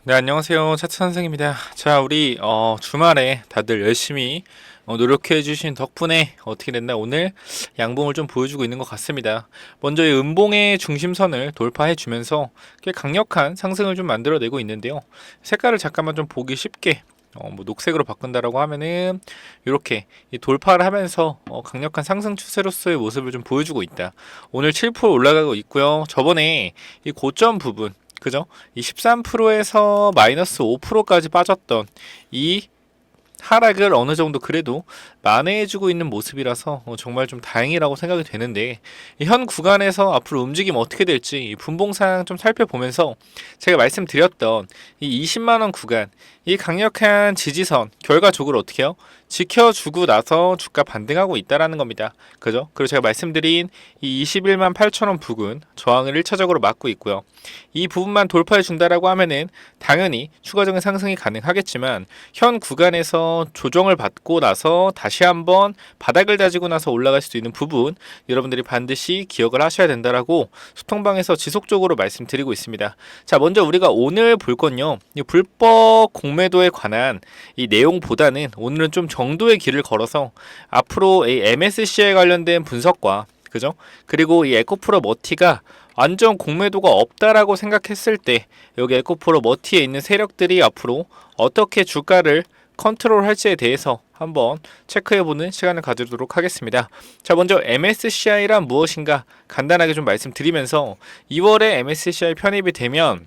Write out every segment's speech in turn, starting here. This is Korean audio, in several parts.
네, 안녕하세요. 차트 선생입니다. 자, 우리 주말에 다들 열심히 노력해 주신 덕분에 어떻게 됐나 오늘 양봉을 좀 보여주고 있는 것 같습니다. 먼저 이 음봉의 중심선을 돌파해 주면서 꽤 강력한 상승을 좀 만들어내고 있는데요. 색깔을 잠깐만 좀 보기 쉽게 뭐 녹색으로 바꾼다라고 하면은 이렇게 돌파를 하면서 강력한 상승 추세로서의 모습을 좀 보여주고 있다. 오늘 7% 올라가고 있고요. 저번에 이 고점 부분, 그죠? 이 13%에서 마이너스 5%까지 빠졌던 이 하락을 어느 정도 그래도 만회해주고 있는 모습이라서 정말 좀 다행이라고 생각이 되는데, 이 현 구간에서 앞으로 움직임 어떻게 될지 이 분봉상 좀 살펴보면서 제가 말씀드렸던 이 20만원 구간, 이 강력한 지지선 결과적으로 어떻게 해요? 지켜주고 나서 주가 반등하고 있다라는 겁니다. 그죠? 그리고 제가 말씀드린 이 21만 8천원 부근 저항을 1차적으로 막고 있고요. 이 부분만 돌파해 준다라고 하면은 당연히 추가적인 상승이 가능하겠지만, 현 구간에서 조정을 받고 나서 다시 한번 바닥을 다지고 나서 올라갈 수 있는 부분, 여러분들이 반드시 기억을 하셔야 된다라고 소통방에서 지속적으로 말씀드리고 있습니다. 자, 먼저 우리가 오늘 볼 건요, 이 불법 공매도에 관한 이 내용보다는 오늘은 좀 정도의 길을 걸어서 앞으로 이 MSCI 관련된 분석과, 그죠? 그리고 이 에코프로 머티가 완전 공매도가 없다라고 생각했을 때 여기 에코프로 머티에 있는 세력들이 앞으로 어떻게 주가를 컨트롤할지에 대해서 한번 체크해보는 시간을 가지도록 하겠습니다. 자, 먼저 MSCI란 무엇인가 간단하게 좀 말씀드리면서, 2월에 MSCI 편입이 되면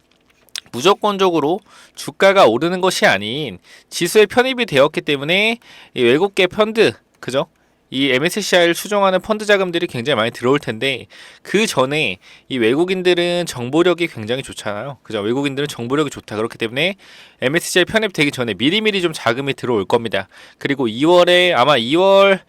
무조건적으로 주가가 오르는 것이 아닌 지수에 편입이 되었기 때문에 이 외국계 펀드, 그죠? 이 MSCI를 추종하는 펀드 자금들이 굉장히 많이 들어올 텐데, 그 전에 이 외국인들은 정보력이 굉장히 좋잖아요. 그죠? 외국인들은 정보력이 좋다. 그렇기 때문에 MSCI 편입되기 전에 미리미리 좀 자금이 들어올 겁니다. 그리고 2월에 아마 2월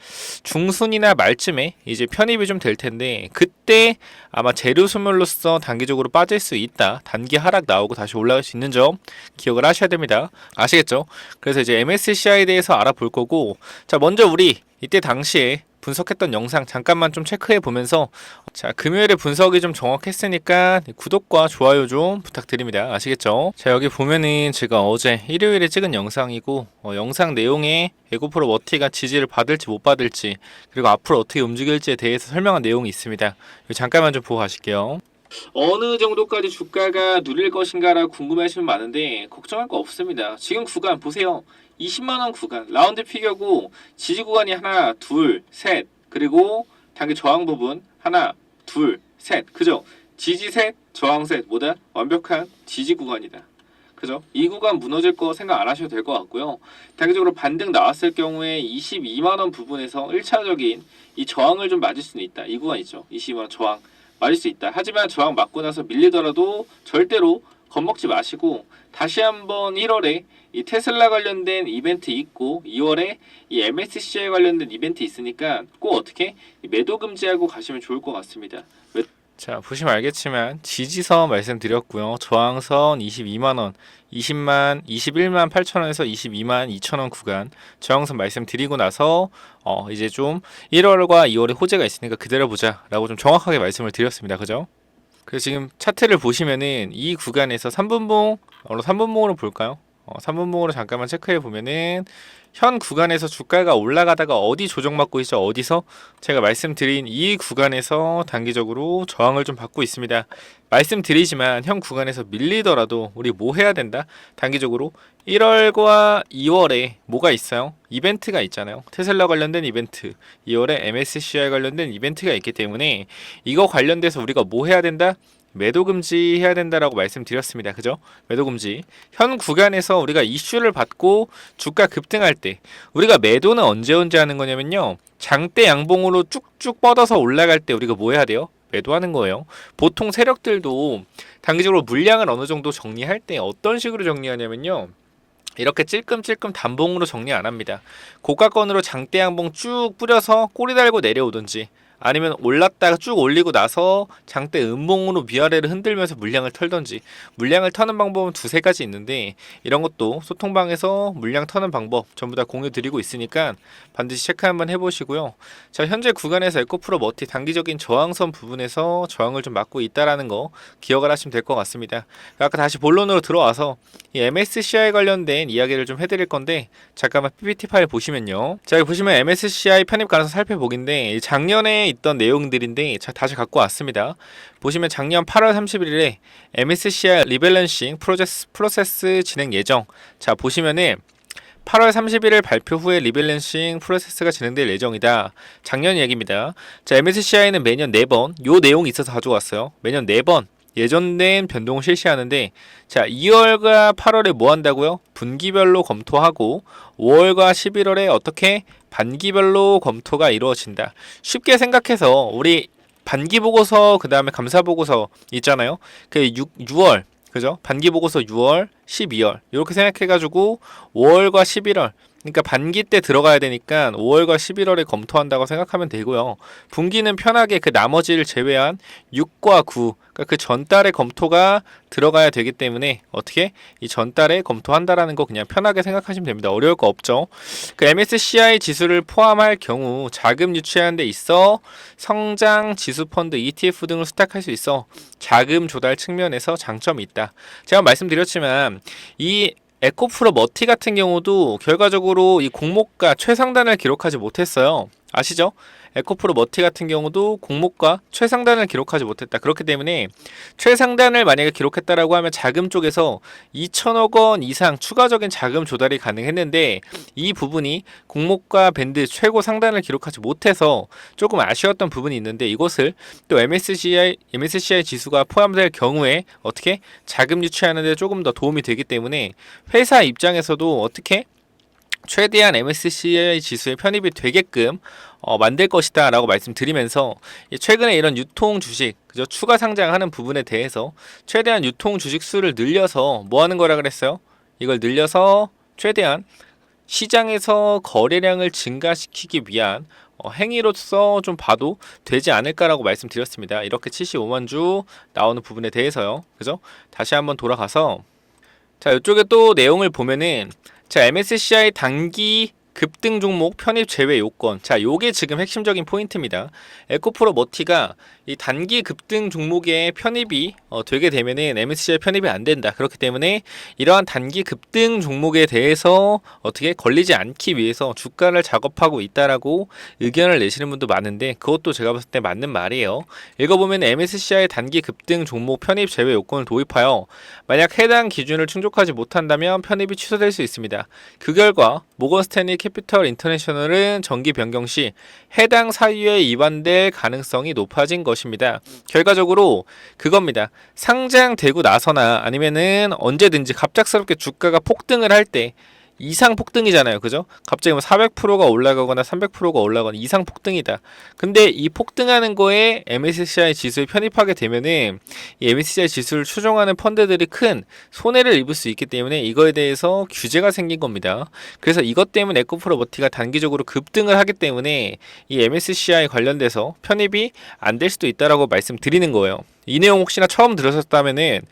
중순이나 말쯤에 이제 편입이 좀 될 텐데, 그때 아마 재료 소멸로서 단기적으로 빠질 수 있다. 단기 하락 나오고 다시 올라갈 수 있는 점 기억을 하셔야 됩니다. 아시겠죠? 그래서 이제 MSCI에 대해서 알아볼 거고, 자, 먼저 우리 이때 당시에 분석했던 영상 잠깐만 좀 체크해 보면서, 자, 금요일에 분석이 좀 정확했으니까 구독과 좋아요 좀 부탁드립니다. 아시겠죠? 자, 여기 보면은 제가 어제 일요일에 찍은 영상이고, 영상 내용에 에고프로 머티가 지지를 받을지 못 받을지, 그리고 앞으로 어떻게 움직일지에 대해서 설명한 내용이 있습니다. 잠깐만 좀 보고 가실게요. 어느 정도까지 주가가 누릴 것인가라고 궁금해하시는 분 많은데, 걱정할 거 없습니다. 지금 구간 보세요. 20만원 구간 라운드 피겨고, 지지 구간이 하나 둘 셋, 그리고 단기 저항 부분 하나 둘 셋, 그죠? 지지 셋 저항 셋, 뭐다? 완벽한 지지 구간이다. 그죠? 이 구간 무너질 거 생각 안 하셔도 될 것 같고요. 단기적으로 반등 나왔을 경우에 22만원 부분에서 1차적인 이 저항을 좀 맞을 수는 있다. 이 구간 있죠? 22만원 저항 맞을 수 있다. 하지만 저항 맞고 나서 밀리더라도 절대로 겁먹지 마시고, 다시 한번 1월에 이 테슬라 관련된 이벤트 있고 2월에 이 MSCI 관련된 이벤트 있으니까 꼭 어떻게 매도 금지하고 가시면 좋을 것 같습니다. 자, 보시면 알겠지만 지지선 말씀드렸고요. 저항선 22만원, 21만 8천원에서 22만 2천원 구간 저항선 말씀드리고 나서 이제 좀 1월과 2월에 호재가 있으니까 그대로 보자 라고 좀 정확하게 말씀을 드렸습니다. 그죠? 그래서 지금 차트를 보시면은 이 구간에서 3분봉으로 볼까요? 3분봉으로 잠깐만 체크해 보면은 현 구간에서 주가가 올라가다가 어디 조정받고 있죠? 어디서? 제가 말씀드린 이 구간에서 단기적으로 저항을 좀 받고 있습니다. 말씀드리지만 현 구간에서 밀리더라도 우리 뭐 해야 된다? 단기적으로 1월과 2월에 뭐가 있어요? 이벤트가 있잖아요. 테슬라 관련된 이벤트, 2월에 MSCI 관련된 이벤트가 있기 때문에 이거 관련돼서 우리가 뭐 해야 된다? 매도 금지 해야 된다라고 말씀드렸습니다. 그죠? 매도 금지. 현 구간에서 우리가 이슈를 받고 주가 급등할 때, 우리가 매도는 언제 하는 거냐면요, 장대 양봉으로 쭉쭉 뻗어서 올라갈 때 우리가 뭐 해야 돼요? 매도하는 거예요. 보통 세력들도 단기적으로 물량을 어느 정도 정리할 때 어떤 식으로 정리하냐면요, 이렇게 찔끔찔끔 단봉으로 정리 안 합니다. 고가권으로 장대 양봉 쭉 뿌려서 꼬리 달고 내려오든지, 아니면 올랐다가 쭉 올리고 나서 장대 음봉으로 위아래를 흔들면서 물량을 털던지. 물량을 터는 방법은 두세 가지 있는데 이런 것도 소통방에서 물량 터는 방법 전부 다 공유 드리고 있으니까 반드시 체크 한번 해보시고요. 자, 현재 구간에서 에코프로 머티 단기적인 저항선 부분에서 저항을 좀 막고 있다라는 거 기억을 하시면 될 것 같습니다. 아까 다시 본론으로 들어와서 이 MSCI 관련된 이야기를 좀 해드릴 건데 잠깐만 PPT 파일 보시면요. 자, 여기 보시면 MSCI 편입 가능성 살펴보기인데 작년에 있던 내용들인데 자, 다시 갖고 왔습니다. 보시면 작년 8월 31일에 MSCI 리밸런싱 프로세스 진행 예정. 자, 보시면은 8월 31일 발표 후에 리밸런싱 프로세스가 진행될 예정이다. 작년 얘기입니다. 자, MSCI는 매년 4번 요 내용이 있어서 가져왔어요. 매년 4번 예정된 변동을 실시하는데 자, 2월과 8월에 뭐 한다고요? 분기별로 검토하고 5월과 11월에 어떻게 반기별로 검토가 이루어진다. 쉽게 생각해서 우리 반기 보고서 그 다음에 감사 보고서 있잖아요. 그 6월 그죠? 반기 보고서 6월, 12월 이렇게 생각해가지고 5월과 11월 그러니까 반기 때 들어가야 되니까 5월과 11월에 검토한다고 생각하면 되고요. 분기는 편하게 그 나머지를 제외한 6과 9 그러니까 그 전달에 검토가 들어가야 되기 때문에 어떻게 이 전달에 검토한다라는 거 그냥 편하게 생각하시면 됩니다. 어려울 거 없죠. 그 MSCI 지수를 포함할 경우 자금 유치하는 데 있어 성장 지수 펀드 ETF 등을 수탁할 수 있어 자금 조달 측면에서 장점이 있다. 제가 말씀드렸지만 이 에코프로 머티 같은 경우도 결과적으로 이 공모가 최상단을 기록하지 못했어요. 아시죠? 에코프로 머티 같은 경우도 공모가 최상단을 기록하지 못했다. 그렇기 때문에 최상단을 만약에 기록했다라고 하면 자금 쪽에서 2천억 원 이상 추가적인 자금 조달이 가능했는데 이 부분이 공모가 밴드 최고 상단을 기록하지 못해서 조금 아쉬웠던 부분이 있는데 이것을 또 MSCI 지수가 포함될 경우에 어떻게 자금 유치하는 데 조금 더 도움이 되기 때문에 회사 입장에서도 어떻게 최대한 MSCI 지수에 편입이 되게끔 만들 것이다 라고 말씀드리면서 최근에 이런 유통 주식 그죠? 추가 상장하는 부분에 대해서 최대한 유통 주식 수를 늘려서 뭐 하는 거라 그랬어요? 이걸 늘려서 최대한 시장에서 거래량을 증가시키기 위한 행위로서 좀 봐도 되지 않을까라고 말씀드렸습니다. 이렇게 75만 주 나오는 부분에 대해서요. 그죠? 다시 한번 돌아가서 자, 이쪽에 또 내용을 보면은 자, MSCI 단기 급등 종목 편입 제외 요건. 자, 요게 지금 핵심적인 포인트입니다. 에코프로 머티가 이 단기 급등 종목에 편입이 되게 되면은 MSCI 편입이 안 된다. 그렇기 때문에 이러한 단기 급등 종목에 대해서 어떻게 걸리지 않기 위해서 주가를 작업하고 있다라고 의견을 내시는 분도 많은데 그것도 제가 봤을 때 맞는 말이에요. 읽어보면 MSCI 단기 급등 종목 편입 제외 요건을 도입하여 만약 해당 기준을 충족하지 못한다면 편입이 취소될 수 있습니다. 그 결과 모건 스탠리 캐피털 인터내셔널은 정기 변경 시 해당 사유에 위반될 가능성이 높아진 것입니다. 결과적으로 그겁니다. 상장되고 나서나 아니면은 언제든지 갑작스럽게 주가가 폭등을 할 때 이상 폭등이잖아요. 그죠? 갑자기 뭐 400%가 올라가거나 300%가 올라가거나 이상 폭등이다. 근데 이 폭등하는 거에 MSCI 지수에 편입하게 되면은 이 MSCI 지수를 추종하는 펀드들이 큰 손해를 입을 수 있기 때문에 이거에 대해서 규제가 생긴 겁니다. 그래서 이것 때문에 에코프로 머티가 단기적으로 급등을 하기 때문에 이 MSCI 관련돼서 편입이 안 될 수도 있다라고 말씀드리는 거예요. 이 내용 혹시나 처음 들으셨다면은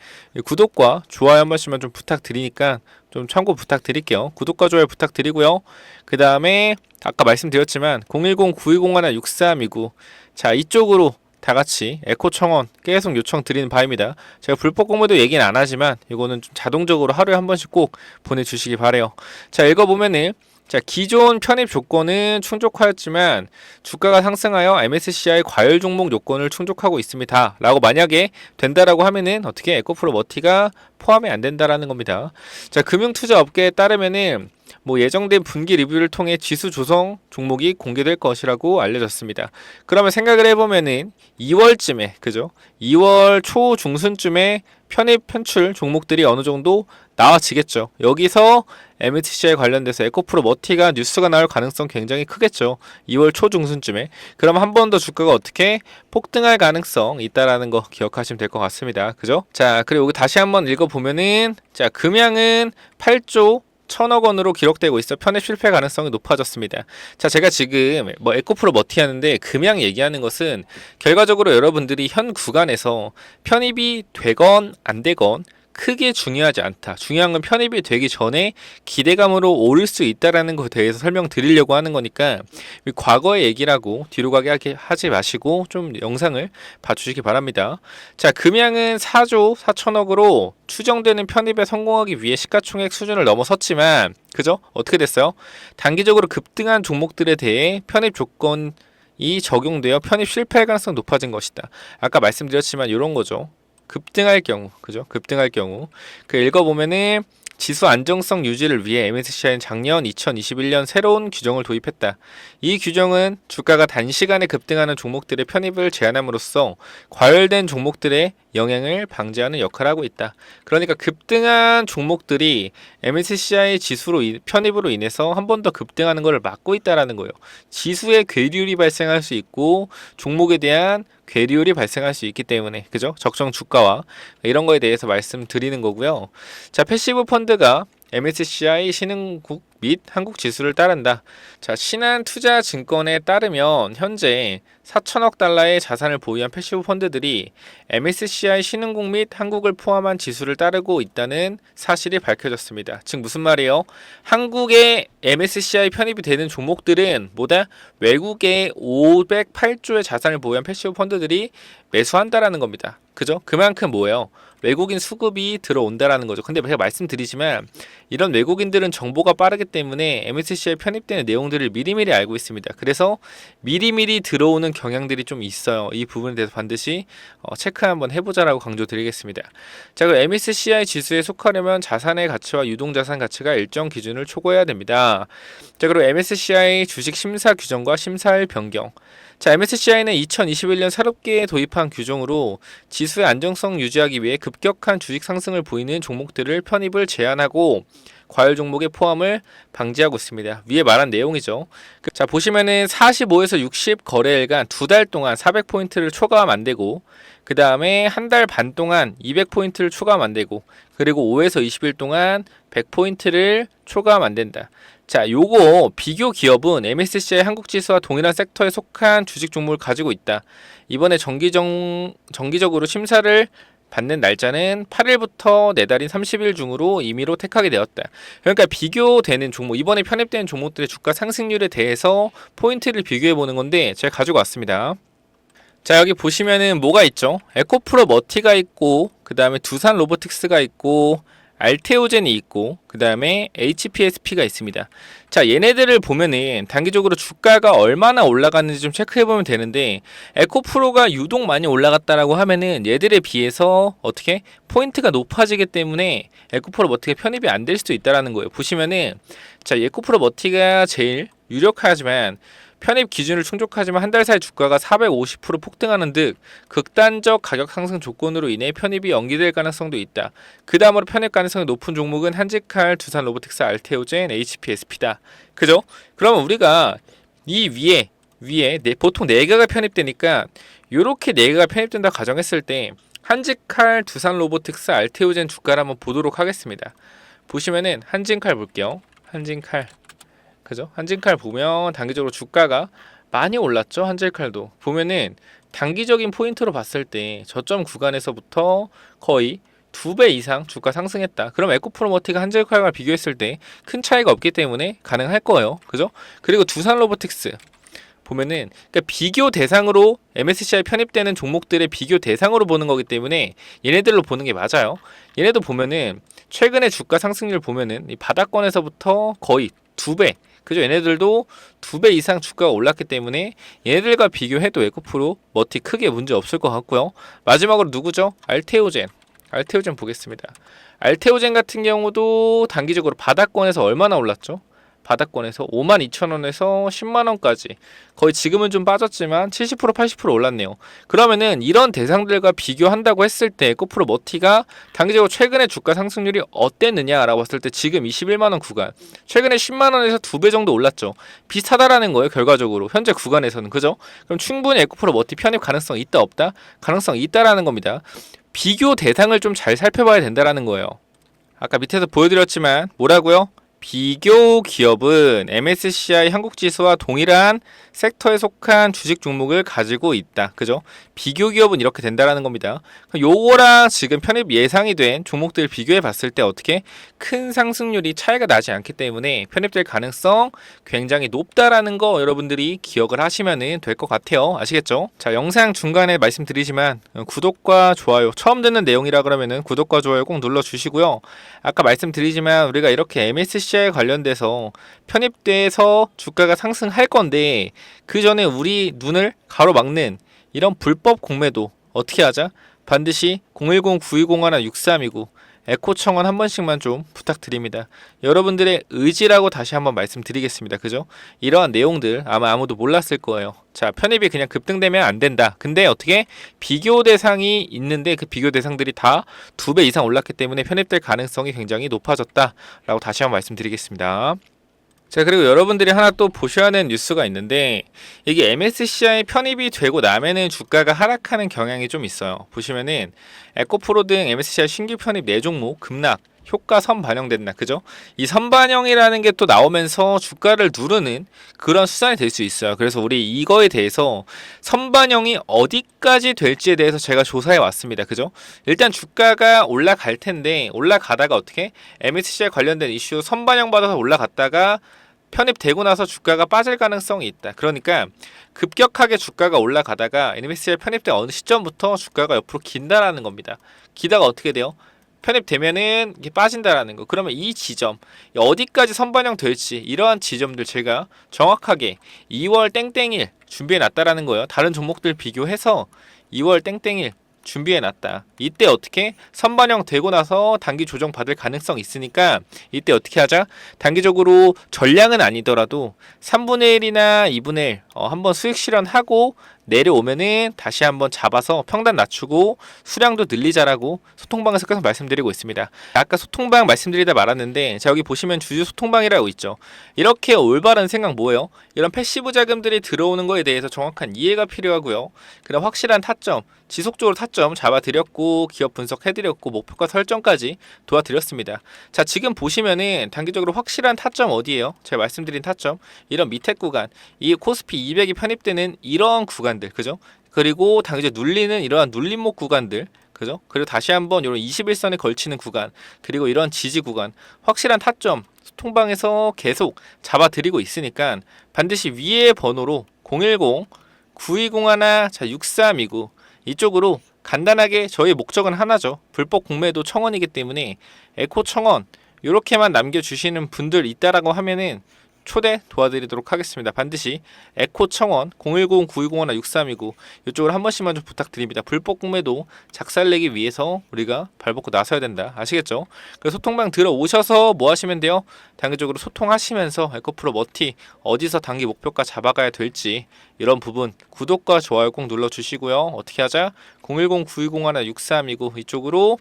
구독과 좋아요 한 번씩만 좀 부탁드리니까 좀 참고 부탁드릴게요. 구독과 좋아요 부탁드리고요. 그 다음에 아까 말씀드렸지만 010-9201-6329 자, 이쪽으로 다 같이 에코 청원 계속 요청 드리는 바입니다. 제가 불법 공모도 얘기는 안 하지만 이거는 좀 자동적으로 하루에 한 번씩 꼭 보내주시기 바래요. 자, 읽어보면은 자, 기존 편입 조건은 충족하였지만 주가가 상승하여 MSCI 과열 종목 요건을 충족하고 있습니다. 라고 만약에 된다라고 하면은 어떻게 에코프로 머티가 포함이 안 된다라는 겁니다. 자, 금융투자업계에 따르면은 뭐 예정된 분기 리뷰를 통해 지수 조성 종목이 공개될 것이라고 알려졌습니다. 그러면 생각을 해보면은 2월쯤에 그죠? 2월 초 중순쯤에 편입 편출 종목들이 어느 정도 나와지겠죠. 여기서 MSCI 관련돼서 에코프로 머티가 뉴스가 나올 가능성 굉장히 크겠죠. 2월 초 중순쯤에. 그럼 한 번 더 주가가 어떻게 폭등할 가능성 있다라는 거 기억하시면 될 것 같습니다. 그죠? 자, 그리고 여기 다시 한번 읽어보면은 자, 금양은 8조 4천억 원으로 기록되고 있어 편입 실패 가능성이 높아졌습니다. 자, 제가 지금 뭐 에코프로 머티 하는데 금양 얘기하는 것은 결과적으로 여러분들이 현 구간에서 편입이 되건 안 되건 크게 중요하지 않다. 중요한 건 편입이 되기 전에 기대감으로 오를 수 있다라는 것에 대해서 설명드리려고 하는 거니까 과거의 얘기라고 뒤로 가게 하지 마시고 좀 영상을 봐주시기 바랍니다. 자, 금양은 4조 4천억으로 추정되는 편입에 성공하기 위해 시가총액 수준을 넘어섰지만 그죠? 어떻게 됐어요? 단기적으로 급등한 종목들에 대해 편입 조건이 적용되어 편입 실패할 가능성이 높아진 것이다. 아까 말씀드렸지만 이런 거죠. 급등할 경우, 그죠? 급등할 경우. 그 읽어보면은 지수 안정성 유지를 위해 MSCI는 작년 2021년 새로운 규정을 도입했다. 이 규정은 주가가 단시간에 급등하는 종목들의 편입을 제한함으로써 과열된 종목들의 영향을 방지하는 역할을 하고 있다. 그러니까 급등한 종목들이 MSCI 지수로 편입으로 인해서 한 번 더 급등하는 것을 막고 있다라는 거예요. 지수에 괴리율이 발생할 수 있고 종목에 대한 괴리율이 발생할 수 있기 때문에 그죠? 적정 주가와 이런 거에 대해서 말씀드리는 거고요. 자, 패시브 펀드가 MSCI 신흥국 및 한국 지수를 따른다. 자, 신한투자증권에 따르면 현재 4천억 달러의 자산을 보유한 패시브 펀드들이 MSCI 신흥국 및 한국을 포함한 지수를 따르고 있다는 사실이 밝혀졌습니다. 즉 무슨 말이에요? 한국의 MSCI 편입이 되는 종목들은 뭐다? 외국의 508조의 자산을 보유한 패시브 펀드들이 매수한다라는 겁니다. 그죠? 그만큼 뭐예요? 외국인 수급이 들어온다라는 거죠. 근데 제가 말씀드리지만 이런 외국인들은 정보가 빠르기 때문에 MSCI에 편입되는 내용들을 미리미리 알고 있습니다. 그래서 미리미리 들어오는 경향들이 좀 있어요. 이 부분에 대해서 반드시 체크 한번 해보자라고 강조드리겠습니다. 자, 그럼 MSCI 지수에 속하려면 자산의 가치와 유동자산 가치가 일정 기준을 초과해야 됩니다. 자, 그리고 MSCI 주식 심사 규정과 심사일 변경. 자, MSCI는 2021년 새롭게 도입한 규정으로 지수의 안정성 유지하기 위해 급격한 주식 상승을 보이는 종목들을 편입을 제한하고 과열 종목의 포함을 방지하고 있습니다. 위에 말한 내용이죠. 자, 보시면은 45에서 60 거래일간 2달 동안 400포인트를 초과하면 안 되고 그 다음에 한 달 반 동안 200포인트를 초과하면 안 되고 그리고 5에서 20일 동안 100포인트를 초과하면 안 된다. 자, 요거 비교 기업은 MSCI 한국지수와 동일한 섹터에 속한 주식 종목을 가지고 있다. 이번에 정기적으로 심사를 받는 날짜는 8일부터 내달인 30일 중으로 임의로 택하게 되었다. 그러니까 비교되는 종목, 이번에 편입된 종목들의 주가 상승률에 대해서 포인트를 비교해 보는 건데 제가 가지고 왔습니다. 자, 여기 보시면은 뭐가 있죠? 에코프로 머티가 있고 그 다음에 두산 로보틱스가 있고 알테오젠이 있고 그 다음에 HPSP가 있습니다. 자, 얘네들을 보면은 단기적으로 주가가 얼마나 올라갔는지 좀 체크해보면 되는데 에코프로가 유독 많이 올라갔다라고 하면은 얘들에 비해서 어떻게 포인트가 높아지기 때문에 에코프로 머티가 편입이 안 될 수도 있다라는 거예요. 보시면은 자, 에코프로 머티가 제일 유력하지만 편입 기준을 충족하지만 한 달 사이 주가가 450% 폭등하는 등 극단적 가격 상승 조건으로 인해 편입이 연기될 가능성도 있다. 그 다음으로 편입 가능성이 높은 종목은 한직칼, 두산 로보틱스, 알테오젠, HPSP다. 그죠? 그러면 우리가 이 위에 보통 4개가 편입되니까 요렇게 4개가 편입된다 가정했을 때 한직칼, 두산 로보틱스, 알테오젠 주가를 한번 보도록 하겠습니다. 보시면은 한진칼 볼게요. 한진칼. 그죠? 한진칼 보면 단기적으로 주가가 많이 올랐죠. 한진칼도 보면은 단기적인 포인트로 봤을 때 저점 구간에서부터 거의 2배 이상 주가 상승했다. 그럼 에코프로머티가 한진칼과 비교했을 때 큰 차이가 없기 때문에 가능할 거예요. 그죠? 그리고 두산 로보틱스 보면은 그러니까 비교 대상으로 MSCI 편입되는 종목들의 비교 대상으로 보는 거기 때문에 얘네들로 보는 게 맞아요. 얘네도 보면은 최근에 주가 상승률 보면은 이 바닥권에서부터 거의 2배, 그죠? 얘네들도 2배 이상 주가가 올랐기 때문에 얘네들과 비교해도 에코프로 머티 크게 문제 없을 것 같고요. 마지막으로 누구죠? 알테오젠 보겠습니다. 알테오젠 같은 경우도 단기적으로 바닥권에서 얼마나 올랐죠? 바닥권에서 52,000원에서 10만원까지 거의 지금은 좀 빠졌지만 70% 80% 올랐네요. 그러면은 이런 대상들과 비교한다고 했을 때 에코프로 머티가 단기적으로 최근에 주가 상승률이 어땠느냐라고 봤을 때 지금 21만원 구간 최근에 10만원에서 2배 정도 올랐죠. 비슷하다라는 거예요. 결과적으로 현재 구간에서는. 그죠? 그럼 충분히 에코프로 머티 편입 가능성 있다 없다? 가능성 있다라는 겁니다. 비교 대상을 좀 잘 살펴봐야 된다라는 거예요. 아까 밑에서 보여드렸지만 뭐라고요? 비교 기업은 MSCI 한국지수와 동일한 섹터에 속한 주식 종목을 가지고 있다. 그죠? 비교 기업은 이렇게 된다라는 겁니다. 요거랑 지금 편입 예상이 된 종목들 비교해 봤을 때 어떻게 큰 상승률이 차이가 나지 않기 때문에 편입될 가능성 굉장히 높다라는 거 여러분들이 기억을 하시면 될 것 같아요. 아시겠죠? 자, 영상 중간에 말씀드리지만 구독과 좋아요, 처음 듣는 내용이라 그러면은 구독과 좋아요 꼭 눌러 주시고요. 아까 말씀드리지만 우리가 이렇게 MSCI 관련돼서 편입돼서 주가가 상승할 건데 그 전에 우리 눈을 가로막는 이런 불법 공매도 어떻게 하자? 반드시 010-9201-6329 에코 청원 한 번씩만 좀 부탁드립니다. 여러분들의 의지라고 다시 한번 말씀드리겠습니다. 그죠? 이러한 내용들 아마 아무도 몰랐을 거예요. 자, 편입이 그냥 급등되면 안 된다. 근데 어떻게 비교 대상이 있는데 그 비교 대상들이 다 2배 이상 올랐기 때문에 편입될 가능성이 굉장히 높아졌다라고 다시 한번 말씀드리겠습니다. 자, 그리고 여러분들이 하나 또 보셔야 하는 뉴스가 있는데 이게 MSCI 편입이 되고 나면은 주가가 하락하는 경향이 좀 있어요. 보시면은 에코프로 등 MSCI 신규 편입 4종목 급락 효과 선반영됐나, 그죠? 이 선반영이라는 게 또 나오면서 주가를 누르는 그런 수단이 될 수 있어요. 그래서 우리 이거에 대해서 선반영이 어디까지 될지에 대해서 제가 조사해 왔습니다. 그죠? 일단 주가가 올라갈 텐데 올라가다가 어떻게 MSCI 관련된 이슈 선반영 받아서 올라갔다가 편입되고 나서 주가가 빠질 가능성이 있다. 그러니까 급격하게 주가가 올라가다가 MSCI 편입된 어느 시점부터 주가가 옆으로 긴다라는 겁니다. 기다가 어떻게 돼요? 편입되면은 이게 빠진다라는 거. 그러면 이 지점 어디까지 선반영 될지 이러한 지점들 제가 정확하게 2월 땡땡일 준비해 놨다라는 거예요. 다른 종목들 비교해서 2월 땡땡일 준비해놨다. 이때 어떻게 선반영 되고 나서 단기 조정 받을 가능성이 있으니까 이때 어떻게 하자? 단기적으로 전량은 아니더라도 3분의 1이나 2분의 1 한번 수익 실현하고 내려오면은 다시 한번 잡아서 평단 낮추고 수량도 늘리자라고 소통방에서 계속 말씀드리고 있습니다. 아까 소통방 말씀드리다 말았는데 자, 여기 보시면 주주 소통방이라고 있죠. 이렇게 올바른 생각 뭐예요? 이런 패시브 자금들이 들어오는 거에 대해서 정확한 이해가 필요하고요. 그다음 확실한 타점, 지속적으로 타점 잡아드렸고 기업 분석해드렸고 목표가 설정까지 도와드렸습니다. 자, 지금 보시면은 단기적으로 확실한 타점 어디예요? 제가 말씀드린 타점 이런 밑에 구간, 이 코스피 200이 편입되는 이런 구간들, 그죠? 그리고 단기적 눌리는 이러한 눌림목 구간들, 그죠? 그리고 다시 한번 이런 21선에 걸치는 구간, 그리고 이런 지지 구간, 확실한 타점 소통방에서 계속 잡아드리고 있으니까 반드시 위의 번호로 010-9201-6329 이쪽으로 간단하게 저희 목적은 하나죠. 불법 공매도 청원이기 때문에 에코 청원 이렇게만 남겨주시는 분들 있다라고 하면은 초대 도와드리도록 하겠습니다. 반드시 에코 청원 010-9201-6329 이쪽으로 한 번씩만 좀 부탁드립니다. 불법 공매도 작살내기 위해서 우리가 발벗고 나서야 된다. 아시겠죠? 그래서 소통방 들어오셔서 뭐 하시면 돼요? 단기적으로 소통하시면서 에코프로 머티 어디서 단기 목표가 잡아가야 될지 이런 부분 구독과 좋아요 꼭 눌러주시고요. 어떻게 하자? 010-9201-6329 이쪽으로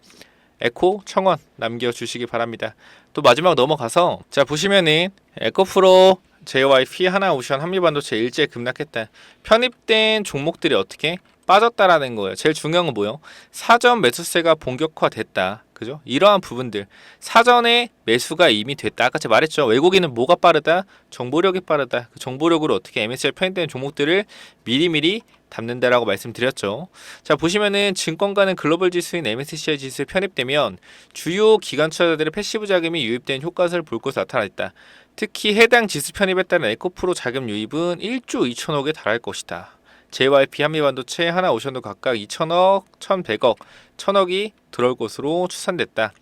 에코 청원 남겨주시기 바랍니다. 또 마지막 넘어가서 자 보시면은 에코프로 JYP 하나오션 한미반도체 일제 급락했다. 편입된 종목들이 어떻게 빠졌다라는 거예요. 제일 중요한 건 뭐예요? 사전 매수세가 본격화됐다. 그죠? 이러한 부분들 사전에 매수가 이미 됐다. 아까 제가 말했죠. 외국인은 뭐가 빠르다? 정보력이 빠르다. 그 정보력으로 어떻게 MSCI 편입된 종목들을 미리미리 담는다라고 말씀드렸죠. 자 보시면은 증권가는 글로벌 지수인 MSCI 지수에 편입되면 주요 기관 투자자들의 패시브 자금이 유입된 효과를 볼 것으로 나타났다. 특히 해당 지수 편입에 따른 에코프로 자금 유입은 1조 2천억에 달할 것이다. JYP 한미반도체 하나오션도 각각 2천억, 1,100억, 1,000억이 들어올 것으로 추산됐다.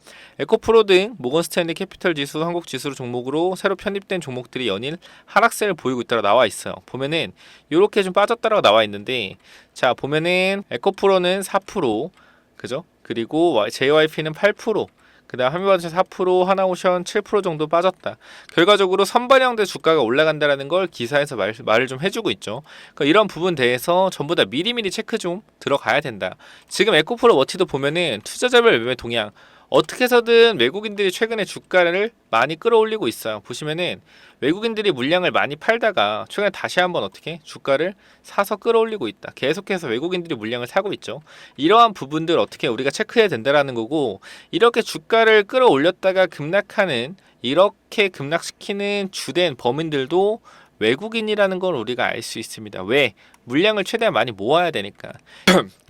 에코프로 등 모건스탠리 캐피털 지수, 한국 지수 종목으로 새로 편입된 종목들이 연일 하락세를 보이고 있다고 나와 있어요. 보면은 이렇게 좀 빠졌다라고 나와 있는데, 자 보면은 에코프로는 4%, 그죠? 그리고 JYP는 8%. 그 다음 한미반도체 4%, 하나오션 7% 정도 빠졌다. 결과적으로 선반영돼 주가가 올라간다는 걸 기사에서 말을 좀 해주고 있죠. 그러니까 이런 부분 대해서 전부 다 미리미리 체크 좀 들어가야 된다. 지금 에코프로 워치도 보면은 투자자별 매매 동향 어떻게 해서든 외국인들이 최근에 주가를 많이 끌어올리고 있어요. 보시면은 외국인들이 물량을 많이 팔다가 최근에 다시 한번 어떻게 주가를 사서 끌어올리고 있다. 계속해서 외국인들이 물량을 사고 있죠. 이러한 부분들 어떻게 우리가 체크해야 된다라는 거고, 이렇게 주가를 끌어올렸다가 급락하는, 이렇게 급락시키는 주된 범인들도 외국인이라는 걸 우리가 알 수 있습니다. 왜? 물량을 최대한 많이 모아야 되니까.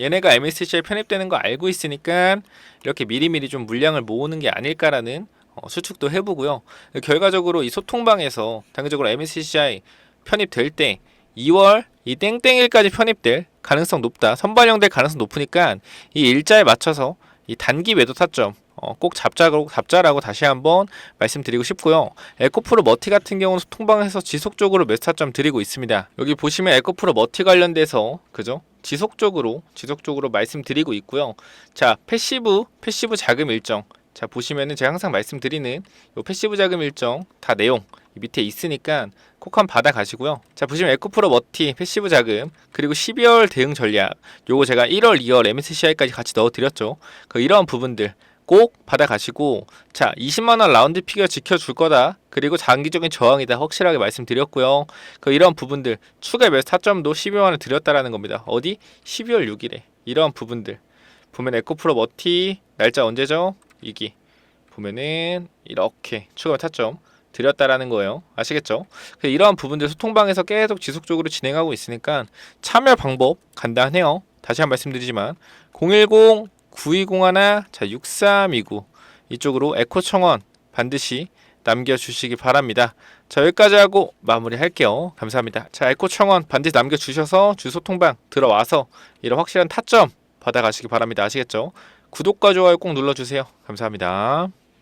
얘네가 MSCI에 편입되는 거 알고 있으니까 이렇게 미리미리 좀 물량을 모으는 게 아닐까라는 수축도 해보고요. 결과적으로 이 소통방에서 단기적으로 MSCI 편입될 때 2월 이 땡땡일까지 편입될 가능성 높다. 선반영될 가능성 높으니까 이 일자에 맞춰서 이 단기 매도 타점 꼭 잡자라고 다시 한번 말씀드리고 싶고요. 에코프로 머티 같은 경우는 소통방에서 지속적으로 매수 타점 드리고 있습니다. 여기 보시면 에코프로 머티 관련돼서 그죠? 지속적으로 말씀드리고 있고요. 자, 패시브 자금 일정. 자, 보시면은 제가 항상 말씀드리는 요 패시브 자금 일정 다 내용 이 밑에 있으니까 꼭 한번 받아 가시고요. 자, 보시면 에코프로 머티 패시브 자금 그리고 12월 대응 전략 요거 제가 1월, 2월 MSCI까지 같이 넣어 드렸죠. 이러한 부분들 꼭 받아 가시고, 자, 20만원 라운드 피겨 지켜줄 거다. 그리고 장기적인 저항이다. 확실하게 말씀드렸고요. 이런 부분들 추가 매수 타점도 12만원 드렸다라는 겁니다. 어디? 12월 6일에 이러한 부분들 보면 에코프로 머티 날짜 언제죠? 이기 보면은 이렇게 추가 타점 드렸다라는 거예요. 아시겠죠? 이러한 부분들 소통방에서 계속 지속적으로 진행하고 있으니까 참여 방법 간단해요. 다시 한 번 말씀드리지만 010 9201 6329 이쪽으로 에코 청원 반드시 남겨주시기 바랍니다. 자, 여기까지 하고 마무리 할게요. 감사합니다. 자, 에코 청원 반드시 남겨주셔서 주소통방 들어와서 이런 확실한 타점 받아가시기 바랍니다. 아시겠죠? 구독과 좋아요 꼭 눌러주세요. 감사합니다.